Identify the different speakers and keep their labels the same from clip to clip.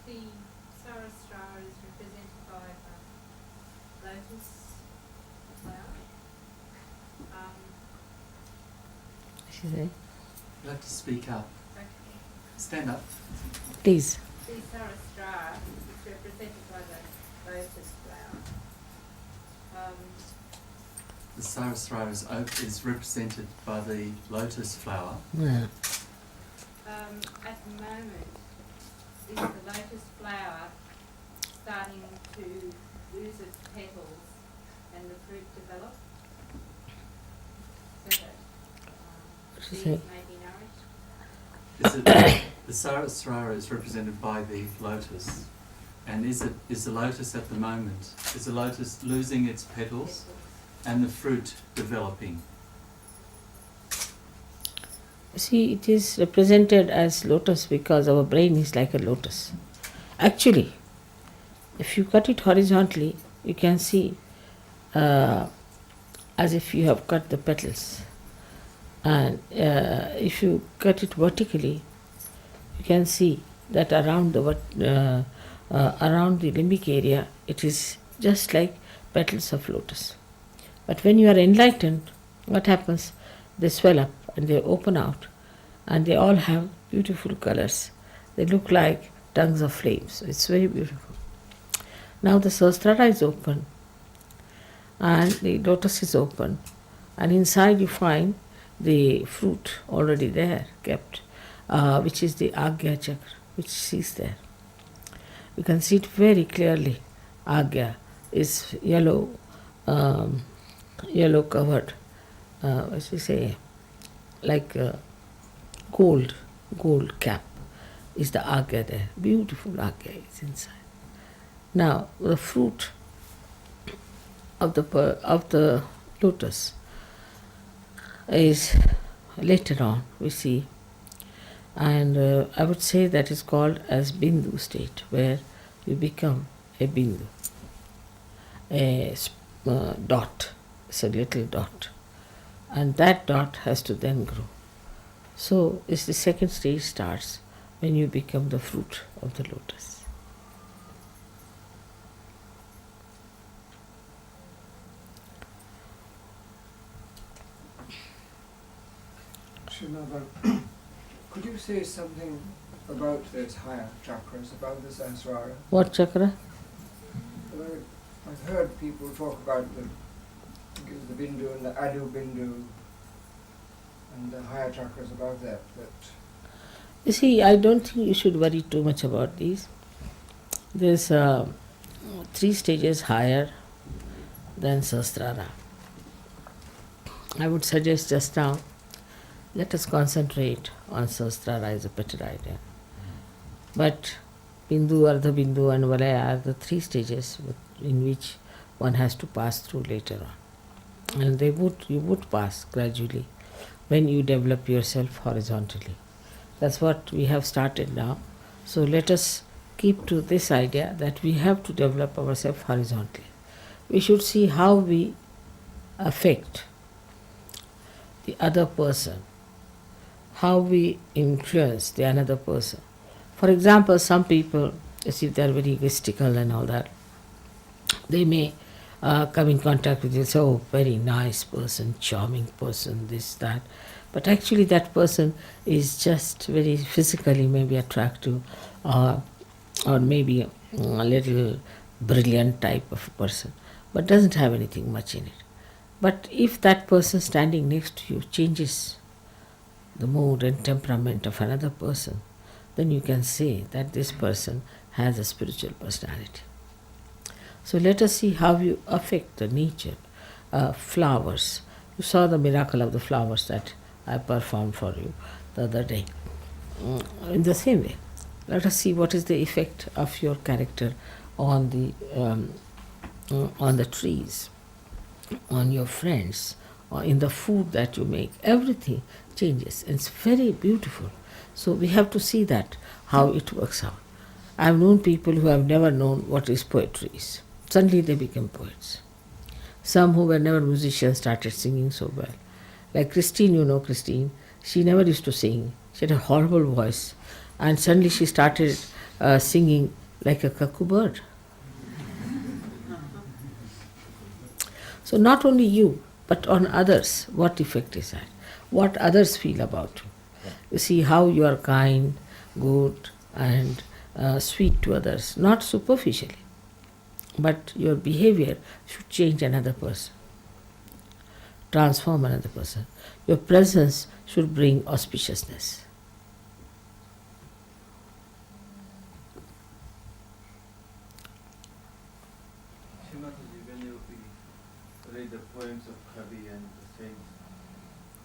Speaker 1: the Sahastrara is represented by the lotus flower.
Speaker 2: She said,
Speaker 3: You have to speak up.
Speaker 1: Okay.
Speaker 3: Stand up.
Speaker 2: please.
Speaker 1: The Sahastrara is represented by the lotus flower.
Speaker 3: The Sahastrara is represented by the lotus flower.
Speaker 2: Yeah.
Speaker 1: At the moment, is the lotus flower starting to lose its petals and the fruit develop? So that
Speaker 2: She
Speaker 1: seeds
Speaker 2: said,
Speaker 1: may be nourished?
Speaker 3: The Sahastrara is represented by the lotus. And is the lotus at the moment, is the lotus losing its petals and the fruit developing?
Speaker 2: see, it is represented as lotus because our brain is like a lotus. Actually, if you cut it horizontally, you can see as if you have cut the petals. And if you cut it vertically, you can see that around the limbic area, it is just like petals of lotus. But when you are enlightened, what happens? They swell up and they open out, and they all have beautiful colors. They look like tongues of flames. It's very beautiful. Now the Sahastrara is open, and the lotus is open, and inside you find the fruit already there, kept, which is the Agya chakra, which is there. You can see it very clearly. Agya is yellow, yellow covered, what you say, like gold cap is the Agya there. Beautiful Agya is inside. Now the fruit of the lotus is later on we see, and I would say that is called as Bindu state, where you become a Bindu, a dot. It's a little dot, and that dot has to then grow. So it's the second stage starts when you become the fruit of the lotus.
Speaker 4: Srimata, could you say something about those higher chakras, about the Sahastrara?
Speaker 2: What chakra?
Speaker 4: Well, I've heard people talk about the Bindu and the Adu Bindu and the higher chakras about that. But
Speaker 2: You see, I don't think you should worry too much about these. There's 3 stages higher than Sahastrara. I would suggest just now, let us concentrate on Sahastrara is a better idea. But Bindu, Ardha Bindu and Valaya are the 3 stages in which one has to pass through later on. And you would pass gradually when you develop yourself horizontally. That's what we have started now. So let us keep to this idea that we have to develop ourselves horizontally. We should see how we affect the other person, how we influence the another person. For example, some people, as if they are very egoistical and all that, they may come in contact with you and say, oh, very nice person, charming person, this, that. But actually that person is just very physically maybe attractive, or maybe a little brilliant type of person, but doesn't have anything much in it. But if that person standing next to you changes the mood and temperament of another person, then you can say that this person has a spiritual personality. So let us see how you affect the nature. Flowers. You saw the miracle of the flowers that I performed for you the other day. In the same way, let us see what is the effect of your character on the trees, on your friends, or in the food that you make. Everything changes. It's very beautiful. So we have to see that, how it works out. I have known people who have never known what is poetry is. Suddenly they become poets. Some who were never musicians started singing so well. Like Christine, you know Christine, she never used to sing. She had a horrible voice. And suddenly she started singing like a cuckoo bird. So not only you, but on others, what effect is that? What others feel about you. You see how you are kind, good, and sweet to others, not superficially, but your behavior should change another person, transform another person. Your presence should bring auspiciousness.
Speaker 5: Shri Mataji, when we read the poems of Kavi and the saints,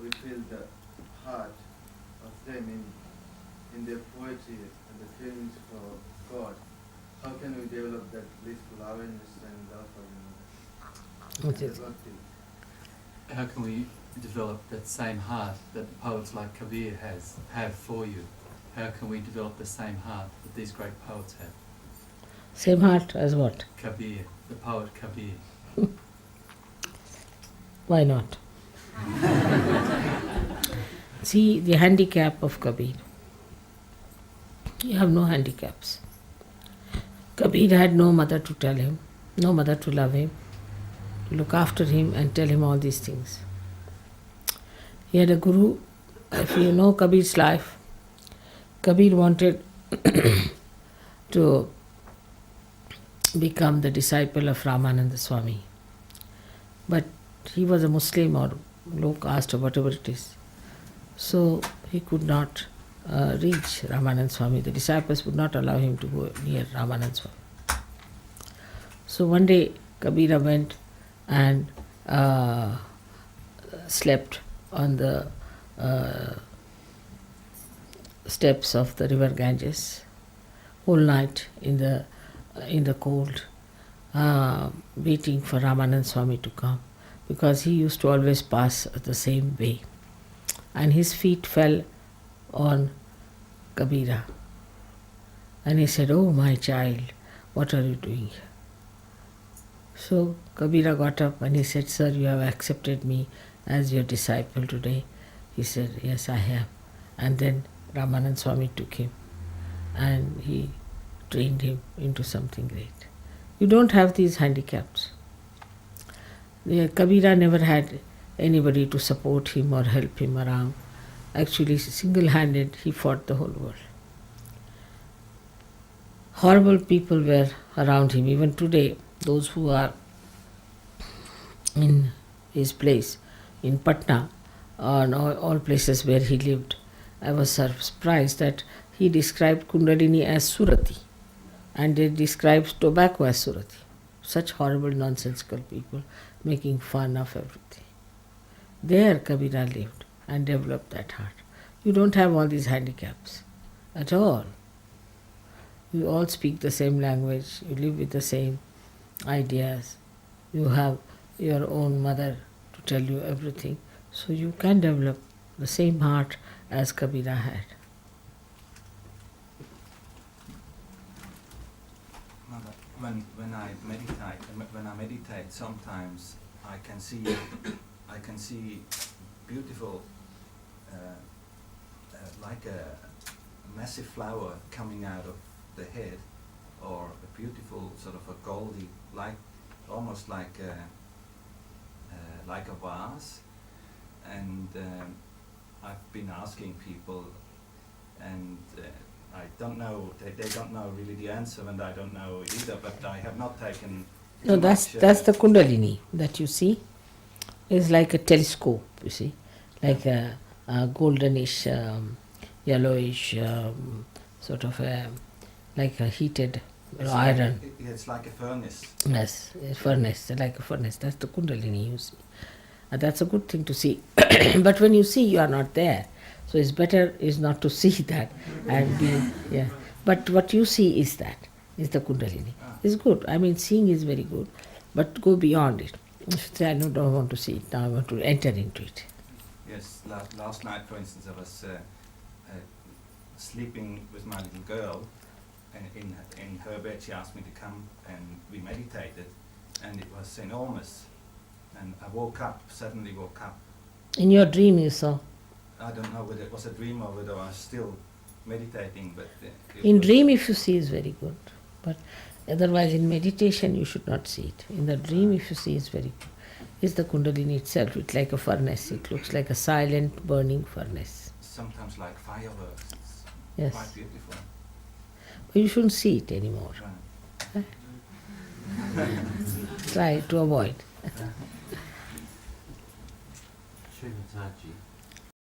Speaker 5: we feel the heart of them in their poetry and the feelings for God. How can we develop that blissful awareness and love for Him?
Speaker 2: What is it?
Speaker 3: How can we develop that same heart that poets like Kabir have for you? How can we develop the same heart that these great poets have?
Speaker 2: Same heart as what?
Speaker 3: Kabir, the poet Kabir.
Speaker 2: Why not? See the handicap of Kabir. You have no handicaps. Kabir had no mother to tell him, no mother to love him, to look after him and tell him all these things. He had a guru. If you know Kabir's life, Kabir wanted to become the disciple of Ramananda Swami. But he was a Muslim or low caste or whatever it is. So he could not reach Ramananda Swami. The disciples would not allow him to go near Ramananda Swami. So one day Kabira went and slept on the steps of the river Ganges whole night in the cold, waiting for Ramananda Swami to come, because he used to always pass the same way, and his feet fell on Kabira, and he said, "Oh my child, what are you doing here?" So Kabira got up and he said, "Sir, you have accepted me as your disciple today." He said, "Yes, I have." And then Ramananda Swami took him and he trained him into something great. You don't have these handicaps. Kabira never had anybody to support him or help him around. Actually, single-handed, he fought the whole world. Horrible people were around him. Even today, those who are in his place, in Patna, or all places where he lived, I was surprised that he described Kundalini as Surati, and they described tobacco as Surati. Such horrible, nonsensical people making fun of everything. There Kabira lived and developed that heart. You don't have all these handicaps at all. You all speak the same language, you live with the same ideas, you have your own mother to tell you everything, so you can develop the same heart as Kabira had.
Speaker 6: Mother, when I meditate, sometimes I can see beautiful, like a massive flower coming out of the head, or a beautiful sort of a goldy, almost like a vase. And I've been asking people, and I don't know, they don't know really the answer, and I don't know either, but I have not taken...
Speaker 2: No, that's the Kundalini that you see. It's like a telescope, you see, like a goldenish, yellowish, sort of like a heated iron.
Speaker 6: It's like a furnace.
Speaker 2: Yes, a furnace, like a furnace. That's the Kundalini you see. That's a good thing to see. But when you see, you are not there. So it's better is not to see that and be, yeah. But what you see is that, is the Kundalini. It's good. I mean, seeing is very good, but go beyond it. Say, I don't want to see it, now I want to enter into it.
Speaker 6: Yes, last night, for instance, I was sleeping with my little girl, and in her bed she asked me to come, and we meditated, and it was enormous. And I suddenly woke up.
Speaker 2: In your dream you saw?
Speaker 6: I don't know whether it was a dream or whether I was still meditating, but it
Speaker 2: In
Speaker 6: was-
Speaker 2: dream, if you see, is very good. But otherwise, in meditation, you should not see it. In the dream, if you see, is very good. It's the Kundalini itself. It's like a furnace. It looks like a silent, burning furnace.
Speaker 6: sometimes like fireworks. It's
Speaker 2: Yes.
Speaker 6: quite beautiful.
Speaker 2: But you shouldn't see it anymore.
Speaker 6: Right.
Speaker 2: Try to avoid.
Speaker 7: Shri Mataji,